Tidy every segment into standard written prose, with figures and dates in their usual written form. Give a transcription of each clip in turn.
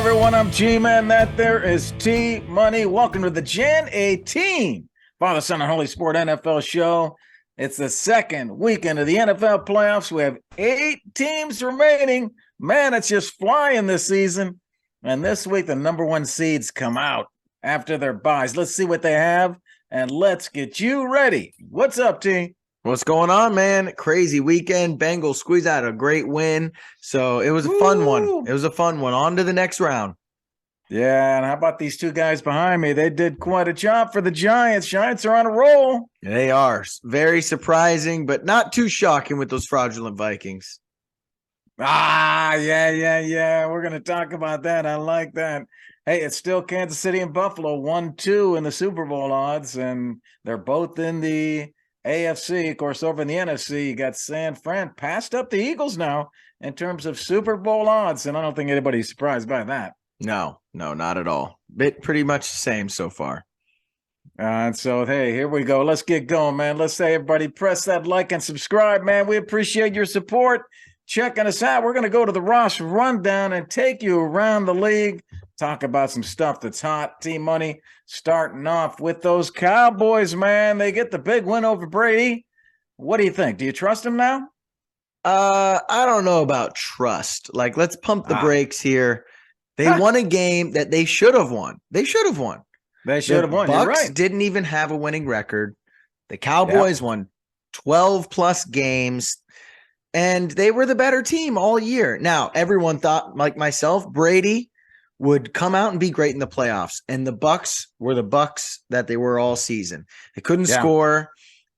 everyone? I'm G-Man. That there is T-Money. Welcome to the Jan 18 Father, Son, and Holy Sport NFL show. It's the second weekend of the NFL playoffs. We have 8 teams remaining. Man, it's just flying this season. And this week, the number 1 seeds come out after their byes. Let's see what they have, and let's get you ready. What's up, T? What's going on, man? Crazy weekend. Bengals squeeze out a great win. So it was a fun one. It was a fun one. On to the next round. Yeah, and how about these 2 guys behind me? They did quite a job for the Giants. Giants are on a roll. They are. Very surprising, but not too shocking with those fraudulent Vikings. Yeah. We're going to talk about that. I like that. Hey, it's still Kansas City and Buffalo, 1-2 in the Super Bowl odds, and they're both in the AFC. Of course, over in the NFC, you got San Fran passed up the Eagles now in terms of Super Bowl odds, and I don't think anybody's surprised by that. No, not at all. Pretty much the same so far. And so, hey, here we go. Let's get going, man. Let's say, everybody, press that like and subscribe, man. We appreciate your support. Checking us out. We're going to go to the roster rundown and take you around the league. Talk about some stuff that's hot. T-Money starting off with those Cowboys, man. They get the big win over Brady. What do you think? Do you trust him now? I don't know about trust. Like, let's pump the brakes here. They won a game that they should have won. They should have won. You're right. Didn't even have a winning record. The Cowboys won 12-plus games, and they were the better team all year. Now, everyone thought, like myself, Brady would come out and be great in the playoffs, and the Bucs were the Bucs that they were all season. They couldn't score.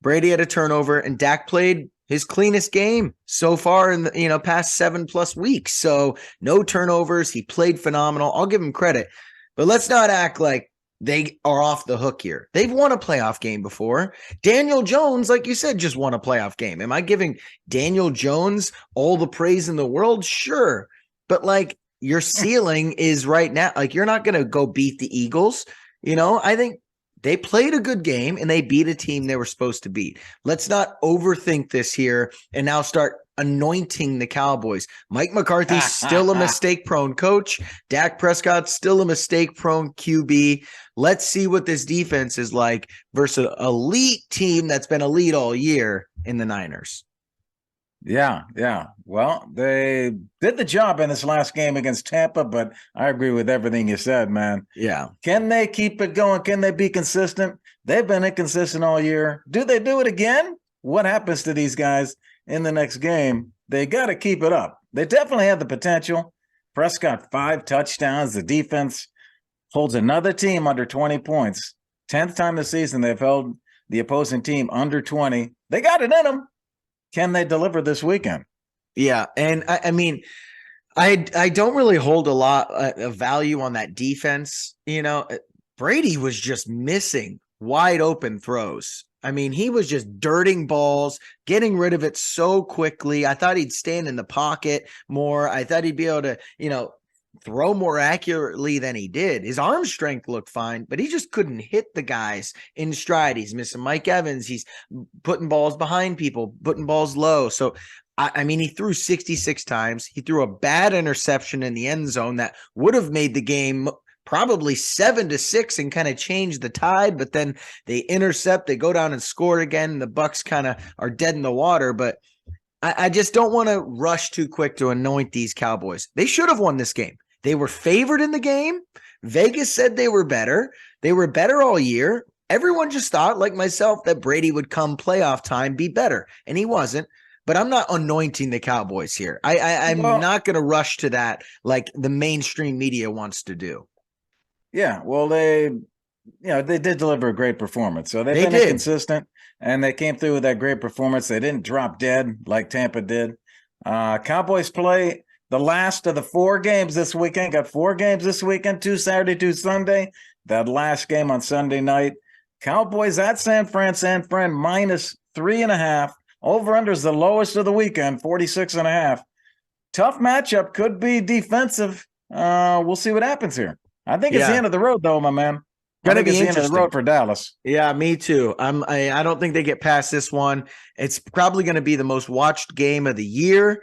Brady had a turnover, and Dak played his cleanest game so far in the past 7+ weeks. So no turnovers. He played phenomenal. I'll give him credit, but let's not act like they are off the hook here. They've won a playoff game before. Daniel Jones, like you said, just won a playoff game. Am I giving Daniel Jones all the praise in the world? Sure. But like, your ceiling is right now, like, you're not going to go beat the Eagles. I think they played a good game and they beat a team they were supposed to beat. Let's not overthink this here and now start anointing the Cowboys. Mike McCarthy's still a mistake-prone coach. Dak Prescott's still a mistake-prone QB. Let's see what this defense is like versus an elite team that's been elite all year in the Niners. Yeah. Well, they did the job in this last game against Tampa, but I agree with everything you said, man. Yeah. Can they keep it going? Can they be consistent? They've been inconsistent all year. Do they do it again? What happens to these guys in the next game? They got to keep it up. They definitely have the potential. Prescott, 5 touchdowns. The defense holds another team under 20 points. 10th time this season they've held the opposing team under 20. They got it in them. Can they deliver this weekend? Yeah, and I mean, I don't really hold a lot of value on that defense. Brady was just missing wide open throws. I mean, he was just dirting balls, getting rid of it so quickly. I thought he'd stand in the pocket more. I thought he'd be able to, throw more accurately than he did. His arm strength looked fine, but he just couldn't hit the guys in stride. He's missing Mike Evans. He's putting balls behind people, putting balls low. So, I mean, he threw 66 times. He threw a bad interception in the end zone that would have made the game probably 7-6 and kind of changed the tide, but then they intercept, they go down and score again. The Bucs kind of are dead in the water, but I just don't want to rush too quick to anoint these Cowboys. They should have won this game. They were favored in the game. Vegas said they were better. They were better all year. Everyone just thought, like myself, that Brady would come playoff time be better, and he wasn't. But I'm not anointing the Cowboys here. I'm not going to rush to that like the mainstream media wants to do. Yeah, well, they did deliver a great performance. So they've been inconsistent, and they came through with that great performance. They didn't drop dead like Tampa did. Cowboys play the last of the 4 games this weekend. Got 4 games this weekend, 2 Saturday, 2 Sunday. That last game on Sunday night. Cowboys at San Fran. San Fran -3.5. Over-under is the lowest of the weekend, 46.5. Tough matchup. Could be defensive. We'll see what happens here. I think it's the end of the road, though, my man. Gonna be interesting. The end of the road for Dallas. Yeah, me too. I don't think they get past this one. It's probably going to be the most watched game of the year.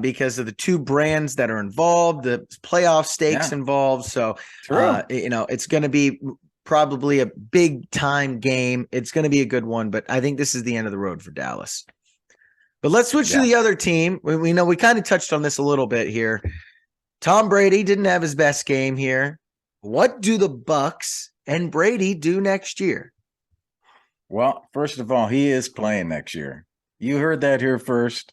because of the two brands that are involved, the playoff stakes Yeah, involved. So, true. it's going to be probably a big time game. It's going to be a good one, but I think this is the end of the road for Dallas. But let's switch to Yeah. the other team. We know we kind of touched on this a little bit here. Tom Brady didn't have his best game here. What do the Bucks and Brady do next year? Well, first of all, he is playing next year. You heard that here first.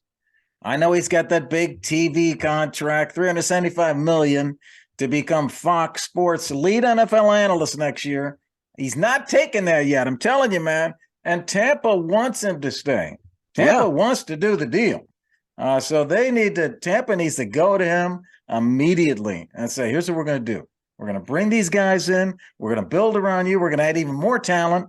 I know he's got that big TV contract, $375 million to become Fox Sports lead NFL analyst next year. He's not taking that yet. I'm telling you, man. And Tampa wants him to stay. Tampa wants to do the deal. So Tampa needs to go to him immediately and say, here's what we're going to do. We're going to bring these guys in. We're going to build around you. We're going to add even more talent.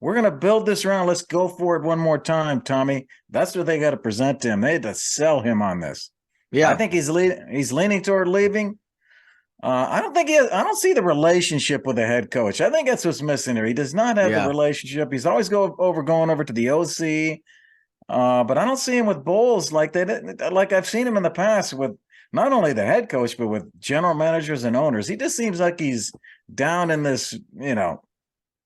We're going to build this around. Let's go for it one more time, Tommy. That's what they got to present to him. They had to sell him on this. Yeah. I think he's leaning toward leaving. I don't see the relationship with the head coach. I think that's what's missing here. He does not have the relationship. He's always going over to the OC. But I don't see him with Bulls like I've seen him in the past with not only the head coach, but with general managers and owners. He just seems like he's down in this,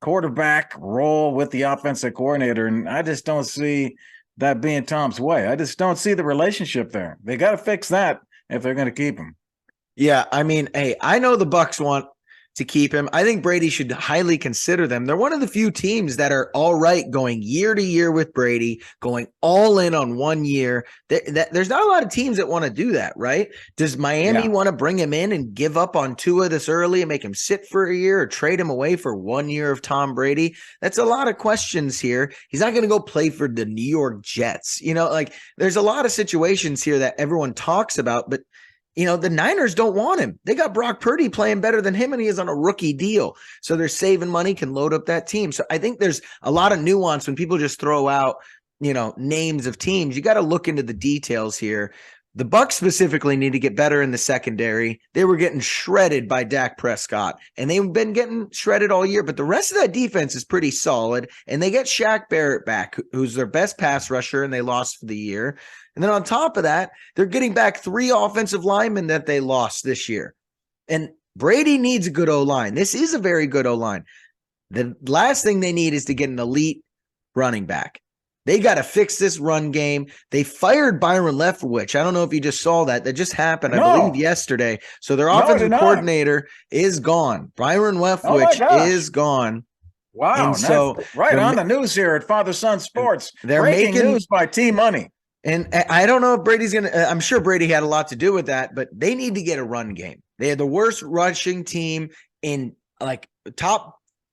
quarterback role with the offensive coordinator. And I just don't see that being Tom's way. I just don't see the relationship there. They got to fix that if they're going to keep him. Yeah. I mean, hey, I know the Bucks want to keep him. I think Brady should highly consider them. They're one of the few teams that are all right going year to year with Brady, going all in on 1 year. There's not a lot of teams that want to do that, right? Does Miami want to bring him in and give up on Tua this early and make him sit for a year or trade him away for 1 year of Tom Brady? That's a lot of questions here. He's not going to go play for the New York Jets. There's a lot of situations here that everyone talks about, but the Niners don't want him. They got Brock Purdy playing better than him, and he is on a rookie deal. So they're saving money, can load up that team. So I think there's a lot of nuance when people just throw out, names of teams. You got to look into the details here. The Bucks specifically need to get better in the secondary. They were getting shredded by Dak Prescott, and they've been getting shredded all year. But the rest of that defense is pretty solid, and they get Shaq Barrett back, who's their best pass rusher, and they lost for the year. And then on top of that, they're getting back 3 offensive linemen that they lost this year. And Brady needs a good O-line. This is a very good O-line. The last thing they need is to get an elite running back. They got to fix this run game. They fired Byron Leftwich. I don't know if you just saw that. That just happened, I believe, yesterday. So their offensive coordinator is gone. Byron Leftwich is gone. Wow. And so right on the news here at Father Son Sports. They're breaking news by T-Money. And I don't know if Brady's going to – I'm sure Brady had a lot to do with that, but they need to get a run game. They had the worst rushing team in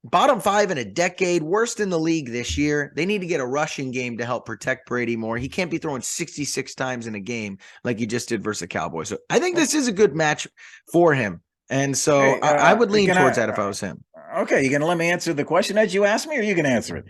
bottom 5 in a decade, worst in the league this year. They need to get a rushing game to help protect Brady more. He can't be throwing 66 times in a game like he just did versus the Cowboys. So I think this is a good match for him. And so I would lean towards that if I was him. Okay, you going to let me answer the question that you asked me, or are you going to answer it?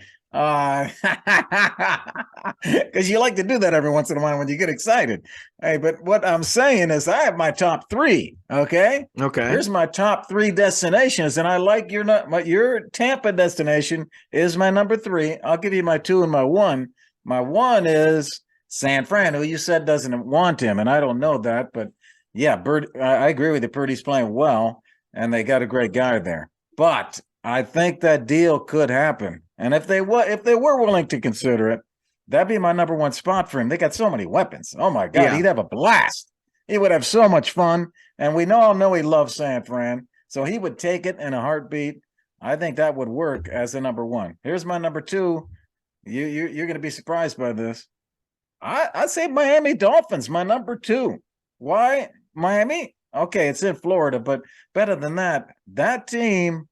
Because you like to do that every once in a while when you get excited. Hey, but what I'm saying is I have my top 3. Okay. Here's my top 3 destinations, and I like your Tampa destination is my number 3. I'll give you my 2 and my 1. My 1 is San Fran, who you said doesn't want him, and I don't know that, but yeah, I agree with you. Purdy's playing well, and they got a great guy there. But I think that deal could happen. And if they were willing to consider it, that'd be my number 1 spot for him. They got so many weapons. Oh my God, He'd have a blast. He would have so much fun. And we all know he loves San Fran. So he would take it in a heartbeat. I think that would work as the number 1. Here's my number 2. You're going to be surprised by this. I'd say Miami Dolphins, my number 2. Why Miami? Okay, it's in Florida, but better than that team,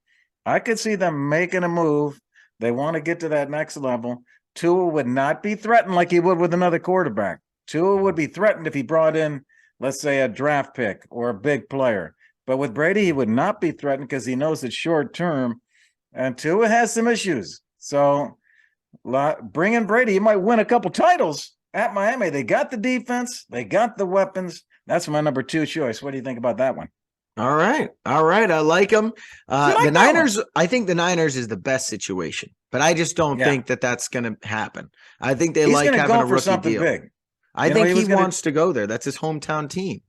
I could see them making a move. They want to get to that next level. Tua would not be threatened like he would with another quarterback. Tua would be threatened if he brought in, let's say, a draft pick or a big player. But with Brady, he would not be threatened because he knows it's short term. And Tua has some issues. So bring in Brady. He might win a couple titles at Miami. They got the defense. They got the weapons. That's my number 2 choice. What do you think about that one? All right. I like them. The Niners, I think the Niners is the best situation, but I just don't think that that's going to happen. I think he's like having a rookie deal. Big. I think he wants to go there. That's his hometown team.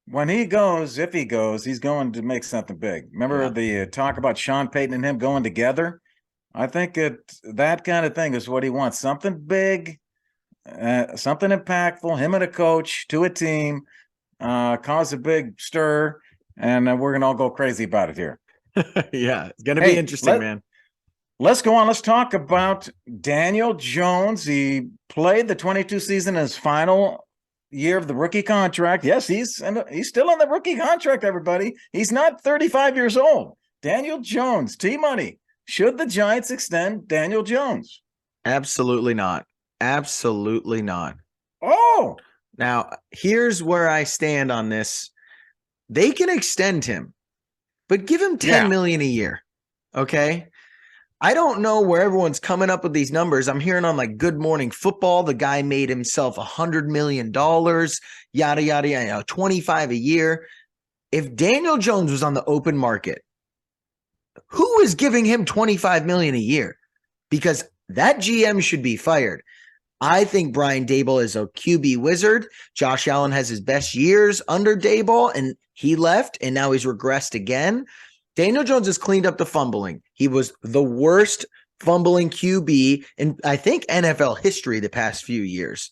When he goes, if he goes, he's going to make something big. Remember the talk about Sean Payton and him going together? I think that kind of thing is what he wants. Something big, something impactful, him and a coach to a team, cause a big stir, and we're going to all go crazy about it here. Yeah, it's going to be interesting, man. Let's go on. Let's talk about Daniel Jones. He played the 22 season in his final year of the rookie contract. Yes, he's still on the rookie contract, everybody. He's not 35 years old. Daniel Jones, T-Money. Should the Giants extend Daniel Jones? Absolutely not. Absolutely not. Oh. Now, here's where I stand on this. They can extend him, but give him $10 million a year. Okay? I don't know where everyone's coming up with these numbers. I'm hearing on like Good Morning Football, the guy made himself $100 million, yada, yada, yada, 25 a year. If Daniel Jones was on the open market, who is giving him $25 million a year? Because that GM should be fired. I think Brian Daboll is a QB wizard. Josh Allen has his best years under Daboll, and he left, and now he's regressed again. Daniel Jones has cleaned up the fumbling. He was the worst fumbling QB in, I think, NFL history the past few years.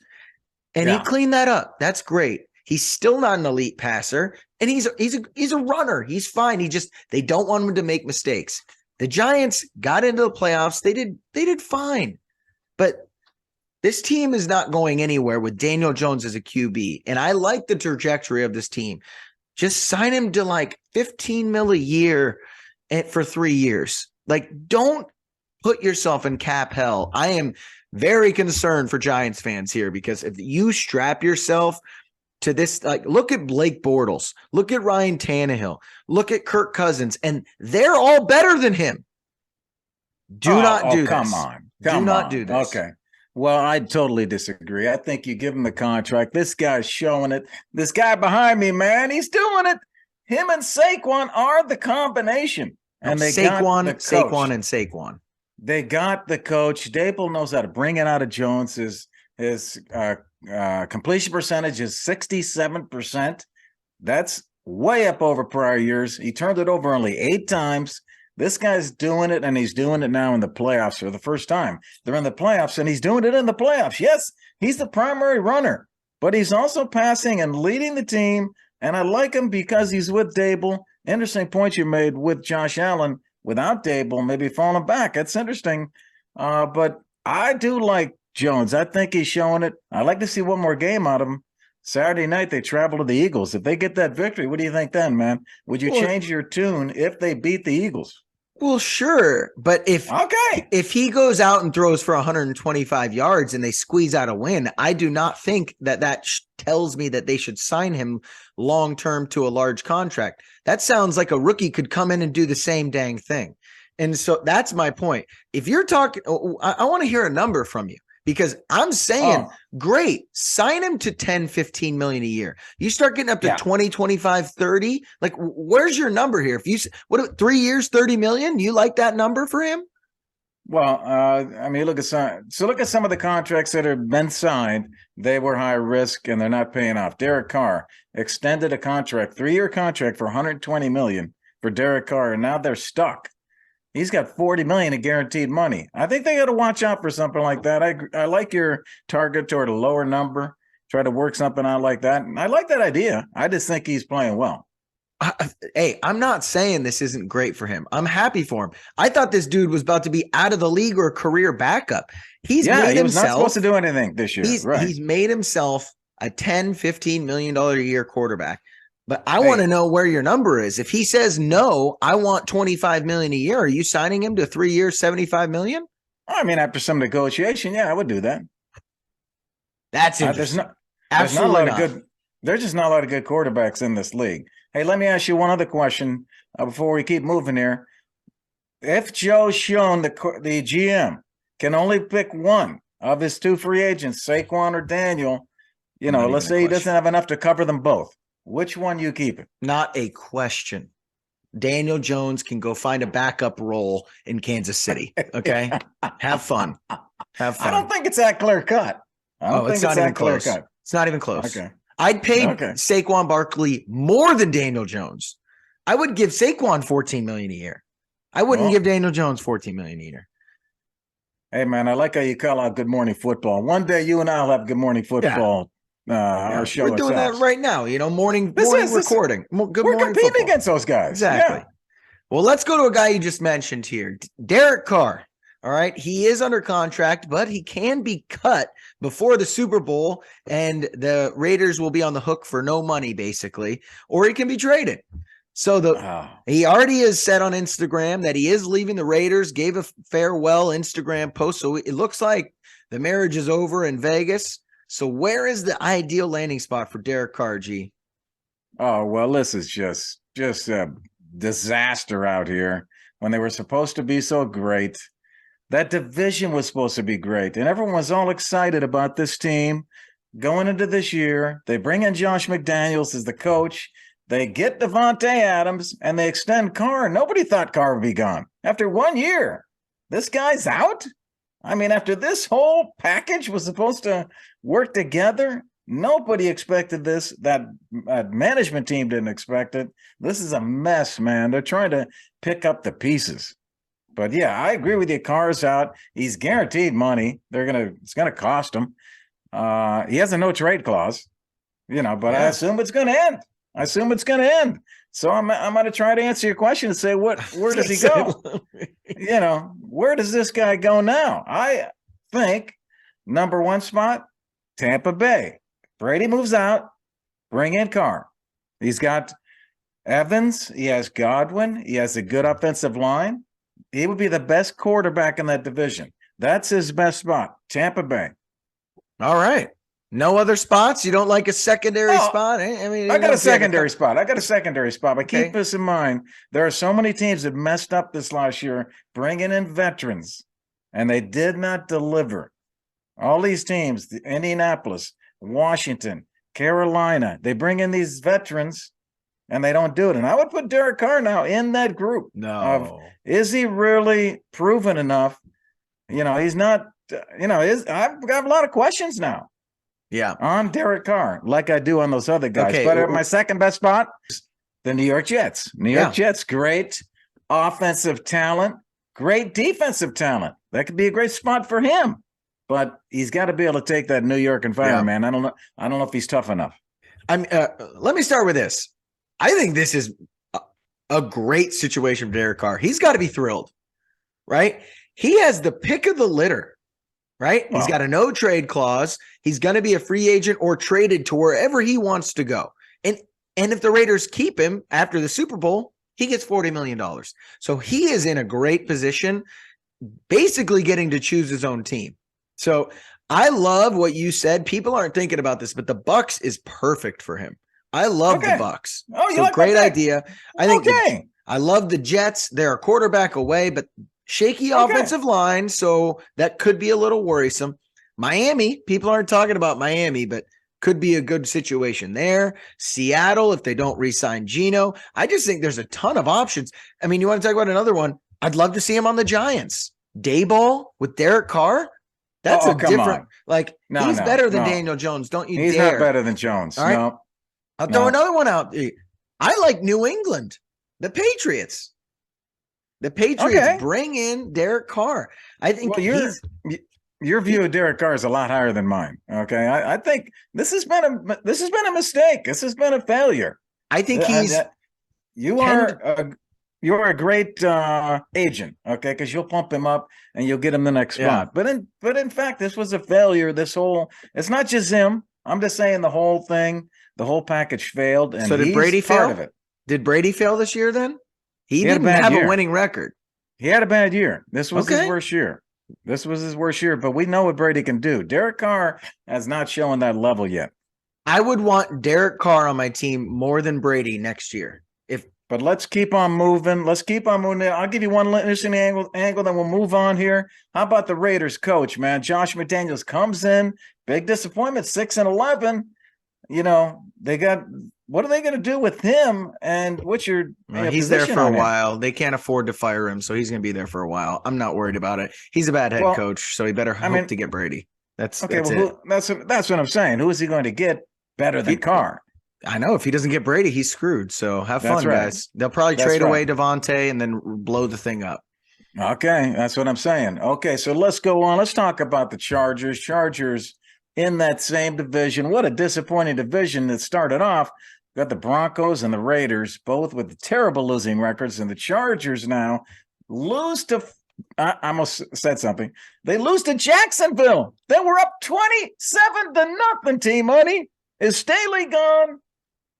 And he cleaned that up. That's great. He's still not an elite passer, and he's a runner. He's fine. They don't want him to make mistakes. The Giants got into the playoffs. They did fine. But this team is not going anywhere with Daniel Jones as a QB. And I like the trajectory of this team. Just sign him to like $15 million a year for 3 years. Like, don't put yourself in cap hell. I am very concerned for Giants fans here, because if you strap yourself to this, like, look at Blake Bortles, look at Ryan Tannehill, look at Kirk Cousins, and they're all better than him. Do not do this. Come on. Do not do this. Okay. Well, I totally disagree. I think you give him the contract. This guy's showing it. This guy behind me, man, he's doing it. Him and Saquon are the combination. And they got the coach. Saquon. They got the coach. Daboll knows how to bring it out of Jones. His completion percentage is 67%. That's way up over prior years. He turned it over only 8 times. This guy's doing it, and he's doing it now in the playoffs for the first time. They're in the playoffs, and he's doing it in the playoffs. Yes, he's the primary runner, but he's also passing and leading the team, and I like him because he's with Daboll. Interesting point you made with Josh Allen. Without Daboll, maybe falling back. That's interesting. But I do like Jones. I think he's showing it. I'd like to see one more game out of him. Saturday night, they travel to the Eagles. If they get that victory, what do you think then, man? Would you change your tune if they beat the Eagles? Well, sure. But if he goes out and throws for 125 yards and they squeeze out a win, I do not think that tells me that they should sign him long-term to a large contract. That sounds like a rookie could come in and do the same dang thing. And so that's my point. If you're talking, I want to hear a number from you. Because I'm saying, great, sign him to 10, 15 million a year. You start getting up to 20, 25, 30. Like, where's your number here? If you, 3 years, 30 million? You like that number for him? Well, I mean, look at some of the contracts that have been signed. They were high risk and they're not paying off. Derek Carr extended a contract, 3-year contract for 120 million for Derek Carr, and now they're stuck. He's got 40 million in guaranteed money. I think they got to watch out for something like that. I like your target toward a lower number. Try to work something out like that. And I like that idea. I just think he's playing well. Hey, I'm not saying this isn't great for him. I'm happy for him. I thought this dude was about to be out of the league or a career backup. He was not supposed to do anything this year. He's made himself a $10, $15 million a year quarterback. But I want to know where your number is. If he says, no, I want 25 million a year, are you signing him to 3 years, 75 million? I mean, after some negotiation, I would do that. That's interesting. There's just not a lot of good quarterbacks in this league. Hey, let me ask you one other question before we keep moving here. If Joe Schoen, the GM, can only pick one of his 2 free agents, Saquon or Daniel, let's say he doesn't have enough to cover them both. Which one you keeping? Not a question. Daniel Jones can go find a backup role in Kansas City. Okay. Have fun. I don't think it's that clear cut. It's not even close. It's It's not even close. Okay. I'd pay Okay. Saquon Barkley more than Daniel Jones. I would give Saquon $14 million a year. I wouldn't give Daniel Jones $14 million a year. Hey, man, I like how you call out Good Morning Football. One day you and I'll have Good Morning Football. Our show we're doing ourselves. that right now. morning This, recording. Good we're morning competing football. against those guys. Exactly. Yeah. Well, let's go to a guy you just mentioned here, Derek Carr. All right. He is under contract, but he can be cut before the Super Bowl, and the Raiders will be on the hook for no money, basically, or he can be traded. So he already is said on Instagram that he is leaving the Raiders, gave a farewell Instagram post. So it looks like the marriage is over in Vegas. So where is the ideal landing spot for Derek Carr, G? Oh, well, this is just a disaster out here when they were supposed to be so great. That division was supposed to be great, and everyone was all excited about this team going into this year. They bring in Josh McDaniels as the coach. They get Devontae Adams, and they extend Carr. Nobody thought Carr would be gone. After 1 year, this guy's out? I mean, after this whole package was supposed to work together, nobody expected this. That management team didn't expect it. This is a mess, man. They're trying to pick up the pieces. But yeah, I agree with you. Carr's out. He's guaranteed money. It's gonna cost him. He has a no trade clause, but I assume it's gonna end. So I'm gonna try to answer your question and say, where does he go? Where does this guy go now? I think number one spot, Tampa Bay. Brady moves out, bring in Carr. He's got Evans, he has Godwin, he has a good offensive line. He would be the best quarterback in that division. That's his best spot, Tampa Bay. All right. No other spots? You don't like a secondary spot? I mean, I got a secondary spot. But keep this in mind. There are so many teams that messed up this last year bringing in veterans, and they did not deliver. All these teams, Indianapolis, Washington, Carolina, they bring in these veterans, and they don't do it. And I would put Derek Carr now in that group. Is he really proven enough? He's not, I've got a lot of questions now. Yeah. On Derek Carr, like I do on those other guys. Okay. But my second best spot, the New York Jets. New York Jets, great offensive talent, great defensive talent. That could be a great spot for him. But he's got to be able to take that New York environment, man. I don't know if he's tough enough. Let me start with this. I think this is a great situation for Derek Carr. He's got to be thrilled, right? He has the pick of the litter, right? He's got a no trade clause. He's going to be a free agent or traded to wherever he wants to go. And if the Raiders keep him after the Super Bowl, he gets $40 million. So he is in a great position, basically getting to choose his own team. So I love what you said. People aren't thinking about this, but the Bucs is perfect for him. I love the Bucs. Oh, so great idea. I think I love the Jets. They're a quarterback away, but shaky offensive line, so that could be a little worrisome. Miami, people aren't talking about Miami, but could be a good situation there. Seattle, if they don't re-sign Geno. I just think there's a ton of options. I mean, you want to talk about another one? I'd love to see him on the Giants. Dayball with Derek Carr. That's a different, he's better than Daniel Jones. Don't you dare. He's not better than Jones. All right? No. I'll throw another one out. I like New England, the Patriots. The Patriots bring in Derek Carr. I think your view of Derek Carr is a lot higher than mine. Okay, I think this has been a mistake. This has been a failure. I think you're a great agent, okay, because you'll pump him up and you'll get him the next spot. But in fact, this was a failure. It's not just him. I'm just saying the whole thing. The whole package failed, and so did Brady fail? Of it. Did Brady fail this year then? He didn't have a winning record. He had a bad year. This was his worst year. But we know what Brady can do. Derek Carr has not shown that level yet. I would want Derek Carr on my team more than Brady next year. But let's keep on moving. I'll give you one interesting angle, then we'll move on here. How about the Raiders coach, man? Josh McDaniels comes in. Big disappointment, 6-11. They got what are they going to do with him? And what's your he's there for a while. They can't afford to fire him, so he's going to be there for a while. I'm not worried about it. He's a bad head coach, so he better hope to get Brady. Okay, That's well, it. that's what I'm saying. Who is he going to get better than Carr? I know if he doesn't get Brady, he's screwed. So have That's fun, right. guys. They'll probably That's trade right. away Devontae and then blow the thing up. Okay, that's what I'm saying. Okay, so let's go on. Let's talk about the Chargers. Chargers in that same division. What a disappointing division that started off. Got the Broncos and the Raiders, both with terrible losing records, and the Chargers now lose to. I almost said something. They lose to Jacksonville. They were up 27-0. Team money. Is Staley gone?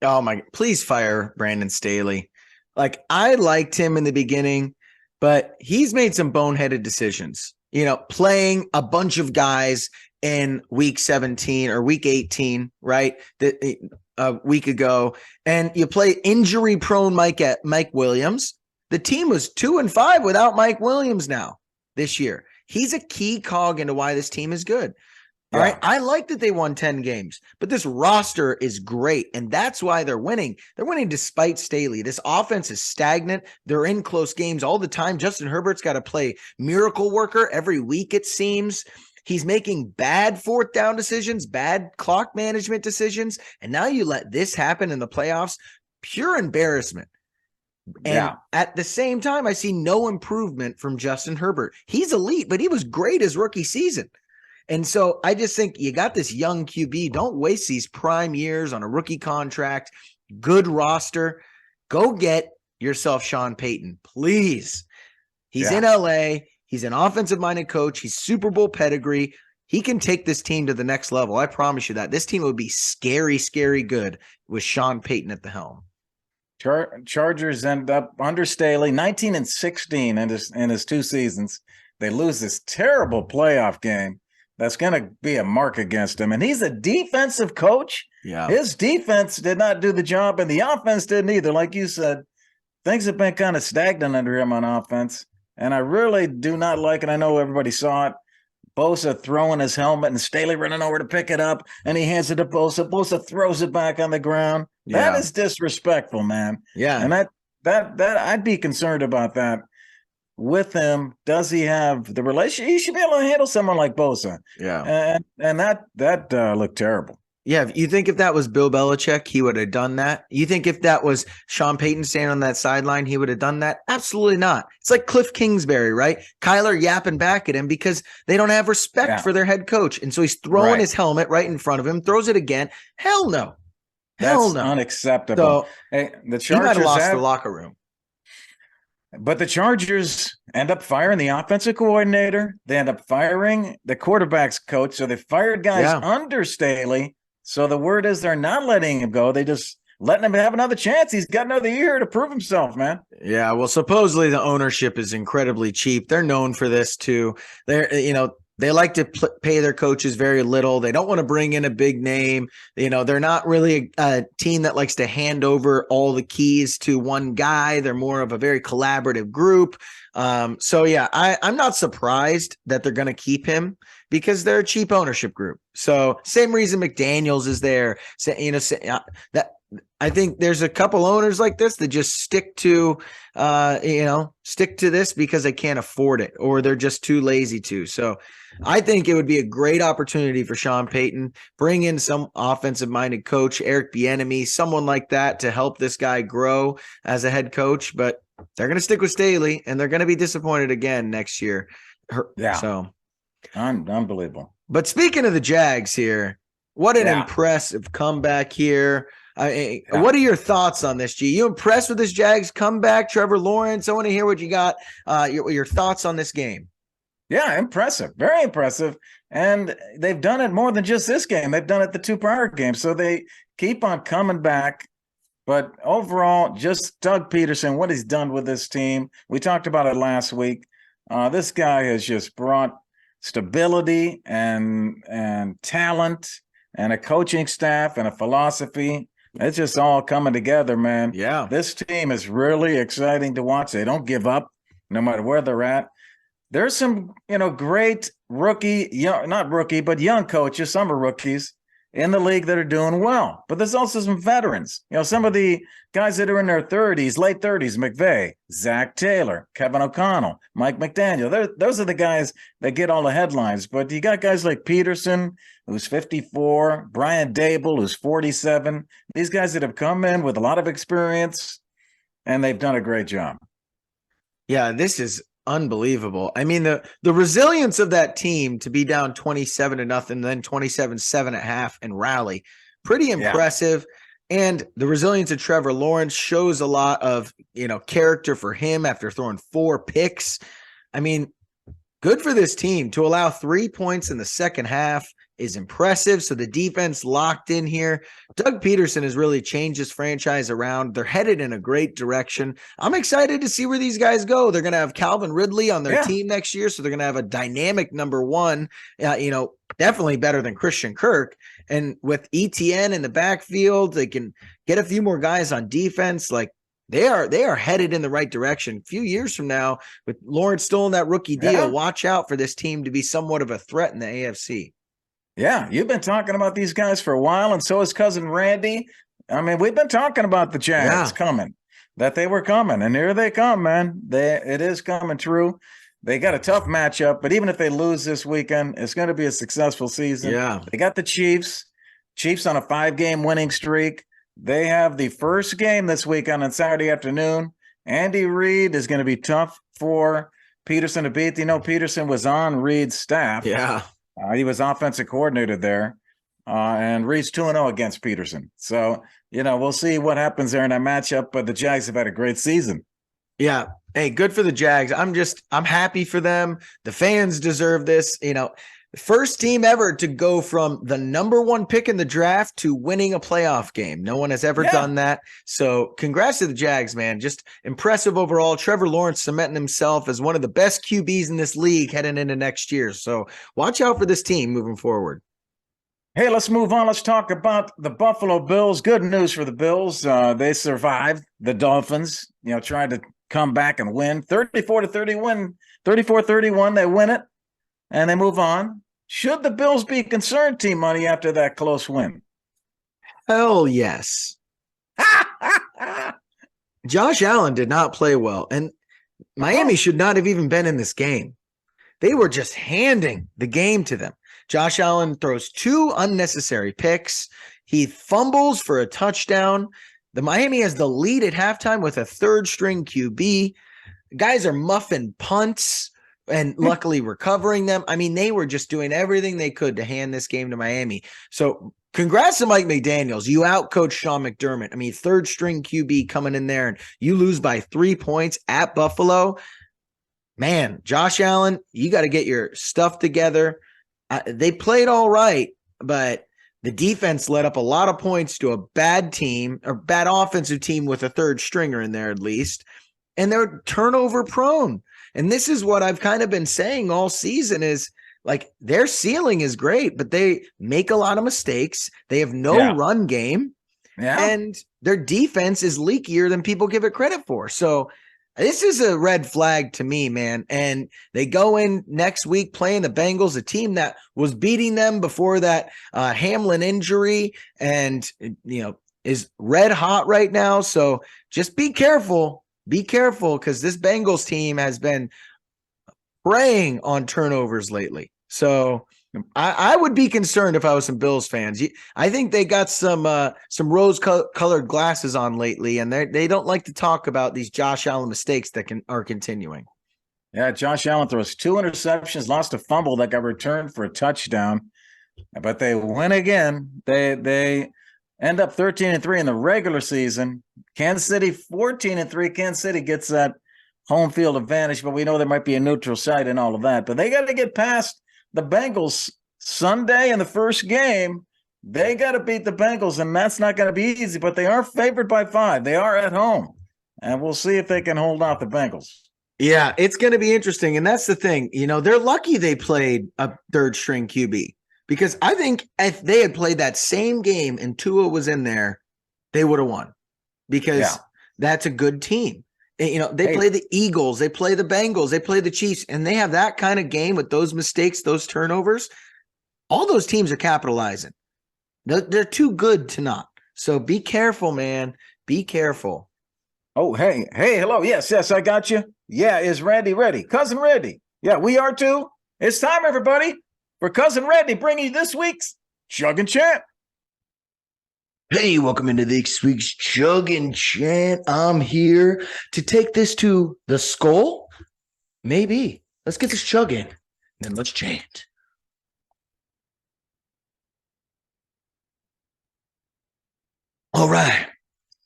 Oh my, please fire Brandon Staley. Like I liked him in the beginning, but he's made some boneheaded decisions. Playing a bunch of guys in week 17 or week 18, right? A week ago, and you play injury prone Mike Williams. The team was 2-5 without Mike Williams now this year. He's a key cog into why this team is good. All right. I like that they won 10 games, but this roster is great. And that's why they're winning. They're winning despite Staley. This offense is stagnant. They're in close games all the time. Justin Herbert's got to play miracle worker every week, it seems. He's making bad fourth down decisions, bad clock management decisions. And now you let this happen in the playoffs. Pure embarrassment. And at the same time, I see no improvement from Justin Herbert. He's elite, but he was great his rookie season. And so I just think you got this young QB. Don't waste these prime years on a rookie contract. Good roster. Go get yourself Sean Payton, please. He's in LA. He's an offensive-minded coach. He's Super Bowl pedigree. He can take this team to the next level. I promise you that. This team would be scary, scary good with Sean Payton at the helm. Chargers end up under Staley, 19-16 in his 2 seasons. They lose this terrible playoff game. That's going to be a mark against him. And he's a defensive coach. Yeah. His defense did not do the job, and the offense didn't either. Like you said, things have been kind of stagnant under him on offense. And I really do not like it. I know everybody saw it. Bosa throwing his helmet and Staley running over to pick it up, and he hands it to Bosa. Bosa throws it back on the ground. Yeah. That is disrespectful, man. Yeah. And that I'd be concerned about that. With him, does he have the relation? He should be able to handle someone like Bosa. Yeah. And that looked terrible. Yeah. You think if that was Bill Belichick, he would have done that? You think if that was Sean Payton standing on that sideline, he would have done that? Absolutely not. It's like Cliff Kingsbury, right? Kyler yapping back at him because they don't have respect for their head coach. And so he's throwing his helmet right in front of him, throws it again. Hell no. That's unacceptable. So, hey, the Chargers he might have lost the locker room. But the Chargers end up firing the offensive coordinator. They end up firing the quarterback's coach. So they fired guys under Staley. So the word is they're not letting him go. They just letting him have another chance. He's got another year to prove himself, man. Yeah, well, supposedly the ownership is incredibly cheap. They're known for this too. They like to pay their coaches very little. They don't want to bring in a big name. They're not really a team that likes to hand over all the keys to one guy. They're more of a very collaborative group. So yeah, I'm not surprised that they're going to keep him because they're a cheap ownership group. So same reason McDaniels is there. So, that I think there's a couple owners like this that just stick to this because they can't afford it or they're just too lazy to. So I think it would be a great opportunity for Sean Payton, bring in some offensive-minded coach, Eric Bieniemy, someone like that to help this guy grow as a head coach. But they're going to stick with Staley, and they're going to be disappointed again next year. Yeah. So unbelievable. But speaking of the Jags here, what an impressive comeback here. What are your thoughts on this, G? You impressed with this Jags comeback, Trevor Lawrence? I want to hear what you got, your thoughts on this game. Yeah, impressive. Very impressive. And they've done it more than just this game. They've done it the 2 prior games. So they keep on coming back. But overall, just Doug Peterson, what he's done with this team. We talked about it last week. This guy has just brought stability and talent and a coaching staff and a philosophy. It's just all coming together, man. Yeah. This team is really exciting to watch. They don't give up no matter where they're at. There's some, great young coaches. Some are rookies. in the league that are doing well. But there's also some veterans. Some of the guys that are in their 30s, late 30s, McVay, Zach Taylor, Kevin O'Connell, Mike McDaniel. Those are the guys that get all the headlines. But you got guys like Peterson, who's 54, Brian Dable, who's 47. These guys that have come in with a lot of experience, and they've done a great job. Yeah, this is unbelievable. I mean, the resilience of that team to be down 27-0, then 27-7 at half and rally, pretty impressive. Yeah. And the resilience of Trevor Lawrence shows a lot of, character for him after throwing 4 picks. I mean, good for this team to allow 3 points in the second half is impressive. So the defense locked in here. Doug Peterson has really changed his franchise around. They're headed in a great direction. I'm excited to see where these guys go. They're going to have Calvin Ridley on their team next year. So they're going to have a dynamic number one, definitely better than Christian Kirk. And with ETN in the backfield, they can get a few more guys on defense. Like, they are headed in the right direction. A few years from now, with Lawrence still in that rookie deal, watch out for this team to be somewhat of a threat in the AFC. Yeah, you've been talking about these guys for a while, and so has cousin Randy. I mean, we've been talking about the Jags coming, that they were coming, and here they come, man. It is coming true. They got a tough matchup, but even if they lose this weekend, it's going to be a successful season. Yeah. They got the Chiefs on a 5-game winning streak. They have the first game this weekend on Saturday afternoon. Andy Reid is going to be tough for Peterson to beat. Peterson was on Reid's staff. Yeah. He was offensive coordinator there, and Reid's 2-0 against Peterson. So, we'll see what happens there in that matchup, but the Jags have had a great season. Yeah. Hey, good for the Jags. I'm happy for them. The fans deserve this. First team ever to go from the number 1 pick in the draft to winning a playoff game. No one has ever done that. So congrats to the Jags, man. Just impressive overall. Trevor Lawrence cementing himself as one of the best QBs in this league heading into next year. So watch out for this team moving forward. Hey, let's move on. Let's talk about the Buffalo Bills. Good news for the Bills. They survived the Dolphins, tried to come back and win 34-31, 34-31. They win it. And they move on. Should the Bills be concerned, Team Money, after that close win? Hell yes. Josh Allen did not play well, and Miami should not have even been in this game. They were just handing the game to them. Josh Allen throws 2 unnecessary picks. He fumbles for a touchdown. The Miami has the lead at halftime with a 3rd-string QB. Guys are muffing punts and luckily recovering them. I mean, they were just doing everything they could to hand this game to Miami. So congrats to Mike McDaniels. You outcoached Sean McDermott. I mean, 3rd-string QB coming in there, and you lose by 3 points at Buffalo. Man, Josh Allen, you got to get your stuff together. They played all right, but the defense let up a lot of points to a bad team, or bad offensive team with a 3rd stringer in there at least, and they're turnover prone. And this is what I've kind of been saying all season is, like, their ceiling is great, but they make a lot of mistakes. They have no run game, and their defense is leakier than people give it credit for. So this is a red flag to me, man. And they go in next week playing the Bengals, a team that was beating them before that Hamlin injury, and is red hot right now. So just be careful. Be careful, because this Bengals team has been preying on turnovers lately. So I would be concerned if I was some Bills fans. I think they got some rose-colored glasses on lately, and they don't like to talk about these Josh Allen mistakes that are continuing. Yeah, Josh Allen throws 2 interceptions, lost a fumble that got returned for a touchdown, but they win again. They end up 13-3 in the regular season. Kansas City 14-3. Kansas City gets that home field advantage, but we know there might be a neutral site and all of that. But they got to get past the Bengals Sunday in the first game. They got to beat the Bengals, and that's not going to be easy, but they are favored by 5. They are at home, and we'll see if they can hold off the Bengals. Yeah, it's going to be interesting, and that's the thing. They're lucky they played a 3rd-string QB, because I think if they had played that same game and Tua was in there, they would have won, because that's a good team. They play the Eagles, they play the Bengals, they play the Chiefs, and they have that kind of game with those mistakes, those turnovers. All those teams are capitalizing. They're too good to not. So be careful, man. Be careful. Oh, hey, hello. Yes, I got you. Yeah, is Randy ready? Cousin Randy. Yeah, we are too. It's time, everybody, for Cousin Randy bringing you this week's Chuggin' Chant. Hey, welcome into this week's Chuggin' Chant. I'm here to take this to the skull. Maybe. Let's get this chugging, then let's chant. All right.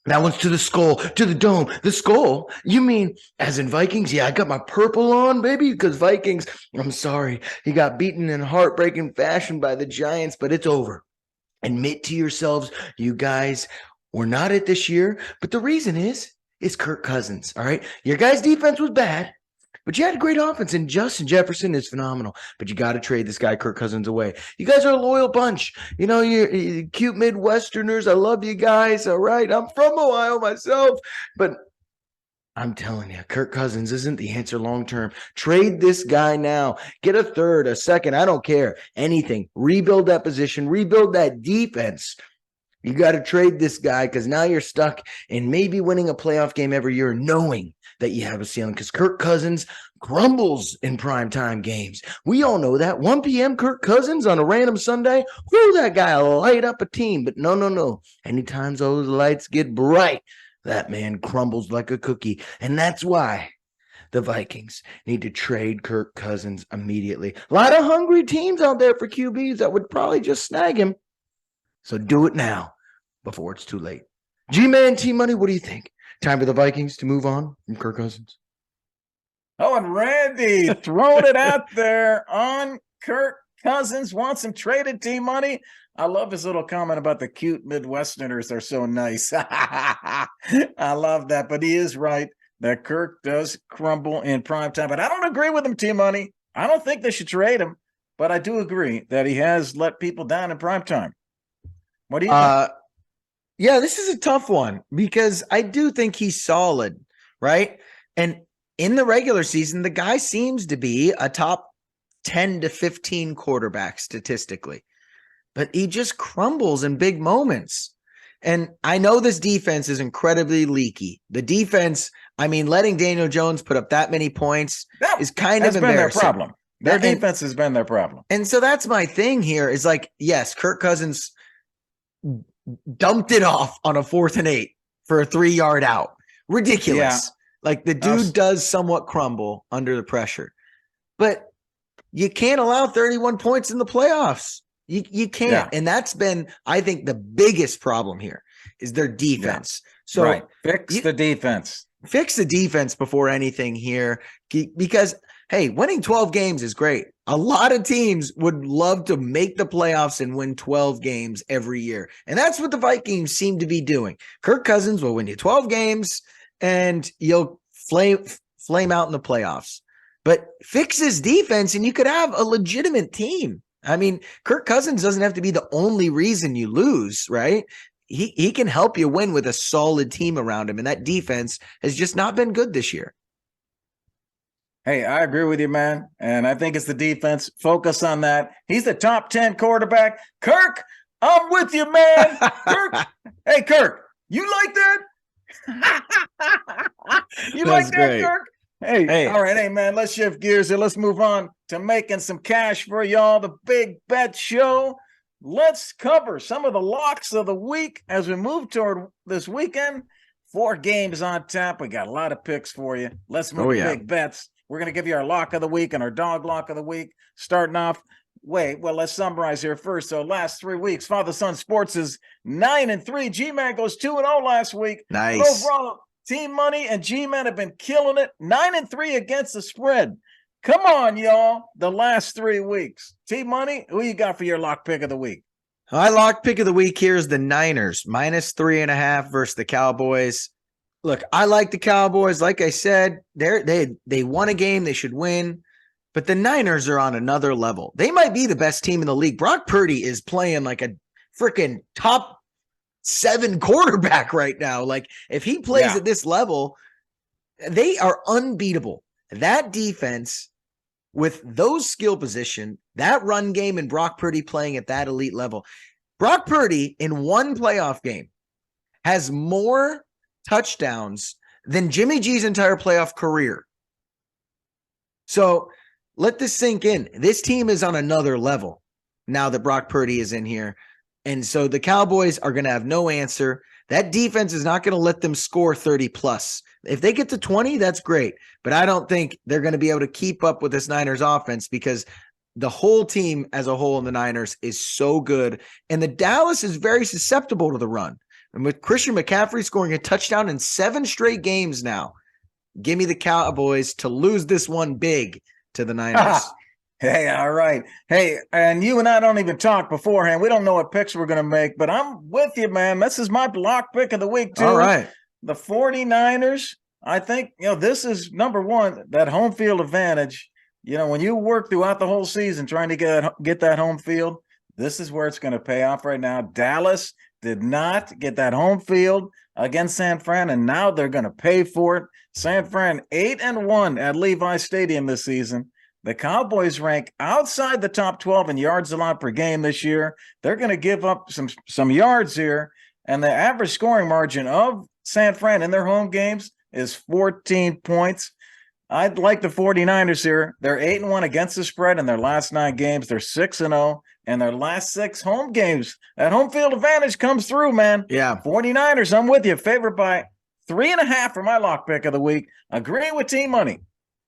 That one's to the skull, to the dome. The skull? You mean as in Vikings? Yeah, I got my purple on, baby, because Vikings, I'm sorry, he got beaten in heartbreaking fashion by the Giants, but it's over. Admit to yourselves, you guys were not it this year, but the reason is Kirk Cousins, all right? Your guys' defense was bad, but you had a great offense, and Justin Jefferson is phenomenal. But you got to trade this guy, Kirk Cousins, away. You guys are a loyal bunch. You know, you're cute Midwesterners. I love you guys, all right? I'm from Ohio myself, but I'm telling you, Kirk Cousins isn't the answer long term. Trade this guy now. Get a third, a second. I don't care. Anything. Rebuild that position. Rebuild that defense. You got to trade this guy because now you're stuck in maybe winning a playoff game every year, knowing that you have a ceiling because Kirk Cousins crumbles in primetime games. We all know that. 1 p.m. Kirk Cousins on a random Sunday. Whoo, that guy light up a team. But no. Anytime those lights get bright, that man crumbles like a cookie. And that's why the Vikings need to trade Kirk Cousins immediately. A lot of hungry teams out there for QBs that would probably just snag him. So do it now before it's too late. G-Man, T-Money, what do you think? Time for the Vikings to move on from Kirk Cousins. Oh, and Randy throwing it out there on Kirk Cousins. Wants him traded, T-Money. I love his little comment about the cute Midwesterners are so nice. I love that. But he is right that Kirk does crumble in primetime. But I don't agree with him, T-Money. I don't think they should trade him. But I do agree that he has let people down in primetime. What do you think? Yeah, this is a tough one because I do think he's solid, right? And in the regular season, the guy seems to be a top 10 to 15 quarterback statistically, but he just crumbles in big moments. And I know this defense is incredibly leaky. The defense, I mean, letting Daniel Jones put up that many points is kind of embarrassing. Been their problem. Their defense has been their problem. And so that's my thing here is like, yes, Kirk Cousins dumped it off on a 4th and 8 for a 3-yard out. Ridiculous. Yeah. Like the dude does somewhat crumble under the pressure, but you can't allow 31 points in the playoffs. You can't. Yeah. And that's been, I think, the biggest problem here is their defense. Yeah. So fix the defense. Fix the defense before anything here because, hey, winning 12 games is great. A lot of teams would love to make the playoffs and win 12 games every year. And that's what the Vikings seem to be doing. Kirk Cousins will win you 12 games and you'll flame out in the playoffs. But fix his defense and you could have a legitimate team. I mean, Kirk Cousins doesn't have to be the only reason you lose, right? He can help you win with a solid team around him. And that defense has just not been good this year. Hey, I agree with you, man. And I think it's the defense. Focus on that. He's the top 10 quarterback. Kirk, I'm with you, man. Kirk. Hey, Kirk, you like that? You like that, great. Kirk? Hey, all right. Hey, man, let's shift gears here. Let's move on to making some cash for y'all. The Big Bet Show. Let's cover some of the locks of the week as we move toward this weekend. 4 games on tap. We got a lot of picks for you. Let's move to big bets. We're going to give you our lock of the week and our dog lock of the week. Starting off, let's summarize here first. So last 3 weeks, Father Son Sports is 9-3. G-Man goes 2-0 last week. Nice. But overall, Team Money and G-Man have been killing it. 9-3 against the spread. Come on, y'all. The last 3 weeks. Team Money, who you got for your lock pick of the week? My lock pick of the week here is the Niners, -3.5 versus the Cowboys. Look, I like the Cowboys. Like I said, they won a game they should win, but the Niners are on another level. They might be the best team in the league. Brock Purdy is playing like a freaking top 7 quarterback right now. Like if he plays at this level, they are unbeatable. That defense with those skill position, that run game and Brock Purdy playing at that elite level, Brock Purdy in one playoff game has more touchdowns than Jimmy G's entire playoff career. So let this sink in. This team is on another level now that Brock Purdy is in here. And so the Cowboys are going to have no answer. That defense is not going to let them score 30 plus. If they get to 20, that's great. But I don't think they're going to be able to keep up with this Niners offense because the whole team as a whole in the Niners is so good. And the Dallas is very susceptible to the run. And with Christian McCaffrey scoring a touchdown in 7 straight games now, give me the Cowboys to lose this one big to the Niners. Hey, all right. Hey, and you and I don't even talk beforehand. We don't know what picks we're going to make, but I'm with you, man. This is my block pick of the week, too. All right. The 49ers, I think, this is number one, that home field advantage. When you work throughout the whole season trying to get that home field, this is where it's going to pay off right now. Dallas did not get that home field against San Fran, and now they're going to pay for it. San Fran 8-1 at Levi Stadium this season. The Cowboys rank outside the top 12 in yards allowed per game this year. They're going to give up some yards here, and the average scoring margin of San Fran in their home games is 14 points. I'd like the 49ers here. They're 8-1 against the spread in their last 9 games. They're 6-0 in their last 6 home games. That home field advantage comes through, man. Yeah. 49ers, I'm with you. Favored by 3.5 for my lock pick of the week. Agree with Team Money.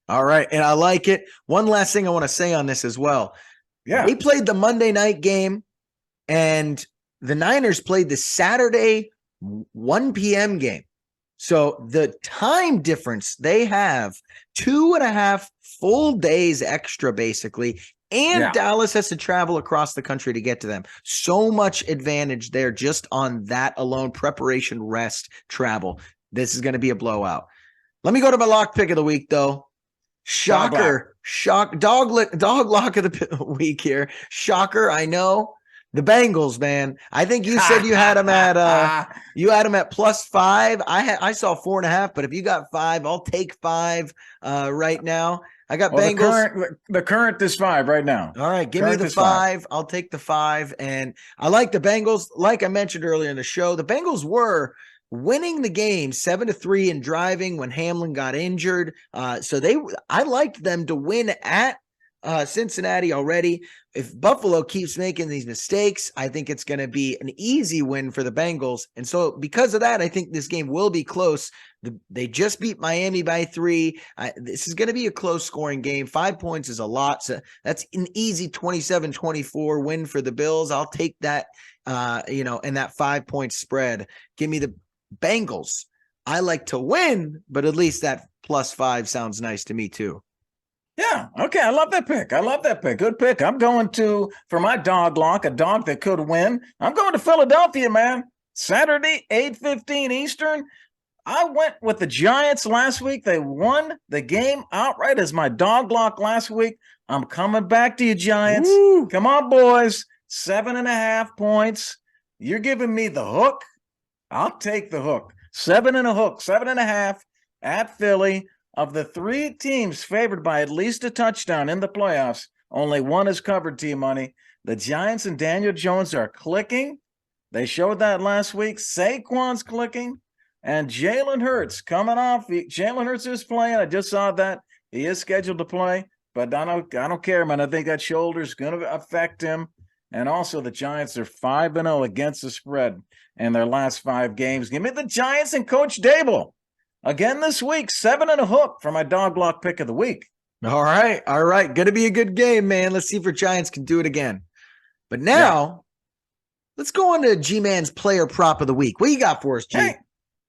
All right. And I like it. One last thing I want to say on this as well. Yeah. They played the Monday night game, and the Niners played the Saturday 1 p.m. game. So the time difference, they have 2.5 full days extra, basically. And Dallas has to travel across the country to get to them. So much advantage there just on that alone. Preparation, rest, travel. This is going to be a blowout. Let me go to my lock pick of the week, though. Shocker. Dog lock of the week here. Shocker, I know. The Bengals, man. I think you said you had them at +5. I saw 4.5, but if you got 5, I'll take 5 right now. I got Bengals. The current is 5 right now. All right, give me the 5. I'll take the 5. And I like the Bengals. Like I mentioned earlier in the show, the Bengals were winning the game 7-3 and driving when Hamlin got injured. I liked them to win at Cincinnati already. If Buffalo keeps making these mistakes, I think it's going to be an easy win for the Bengals. And so because of that, I think this game will be close. They just beat Miami by 3. This is going to be a close scoring game. 5 points is a lot. So that's an easy 27-24 win for the Bills. I'll take that, and that 5-point spread. Give me the Bengals. I like to win, but at least that +5 sounds nice to me too. Yeah. Okay. I love that pick. Good pick. I'm going for my dog lock, a dog that could win. I'm going to Philadelphia, man. Saturday, 8:15 Eastern. I went with the Giants last week. They won the game outright as my dog lock last week. I'm coming back to you, Giants. Woo. Come on, boys. 7.5 points. You're giving me the hook. I'll take the hook. 7.5 at Philly. Of the 3 teams favored by at least a touchdown in the playoffs, only one is covered, Team Money. The Giants and Daniel Jones are clicking. They showed that last week. Saquon's clicking. And Jalen Hurts coming off. Jalen Hurts is playing. I just saw that. He is scheduled to play. But I don't care, man. I think that shoulder is going to affect him. And also the Giants are 5-0 against the spread in their last 5 games. Give me the Giants and Coach Dable. Again this week, 7 and a hook for my dog lock pick of the week. All right. Going to be a good game, man. Let's see if our Giants can do it again. But now, let's go on to G-Man's player prop of the week. What you got for us, G?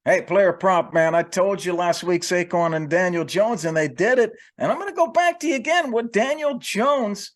Hey, player prop, man. I told you last week, Saquon and Daniel Jones, and they did it. And I'm going to go back to you again with Daniel Jones.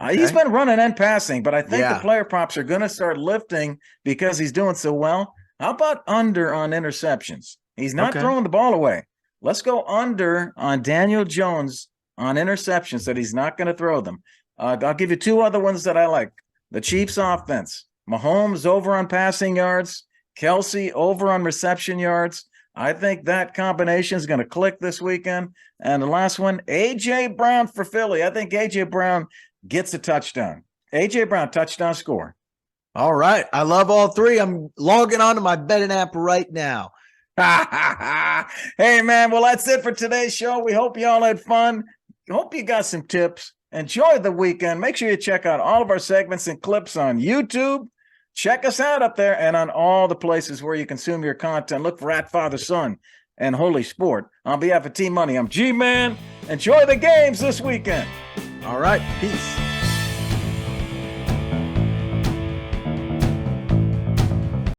He's been running and passing, but I think the player props are going to start lifting because he's doing so well. How about under on interceptions? He's not throwing the ball away. Let's go under on Daniel Jones on interceptions that he's not going to throw them. I'll give you 2 other ones that I like. The Chiefs offense. Mahomes over on passing yards. Kelsey over on reception yards. I think that combination is going to click this weekend. And the last one, A.J. Brown for Philly. I think A.J. Brown gets a touchdown. A.J. Brown, touchdown score. All right. I love all three. I'm logging on to my betting app right now. Hey, man. Well, that's it for today's show. We hope you all had fun. Hope you got some tips. Enjoy the weekend. Make sure you check out all of our segments and clips on YouTube. Check us out up there and on all the places where you consume your content. Look for @Father Son and Holy Sport. On behalf of Team Money, I'm G-Man. Enjoy the games this weekend. All right. Peace.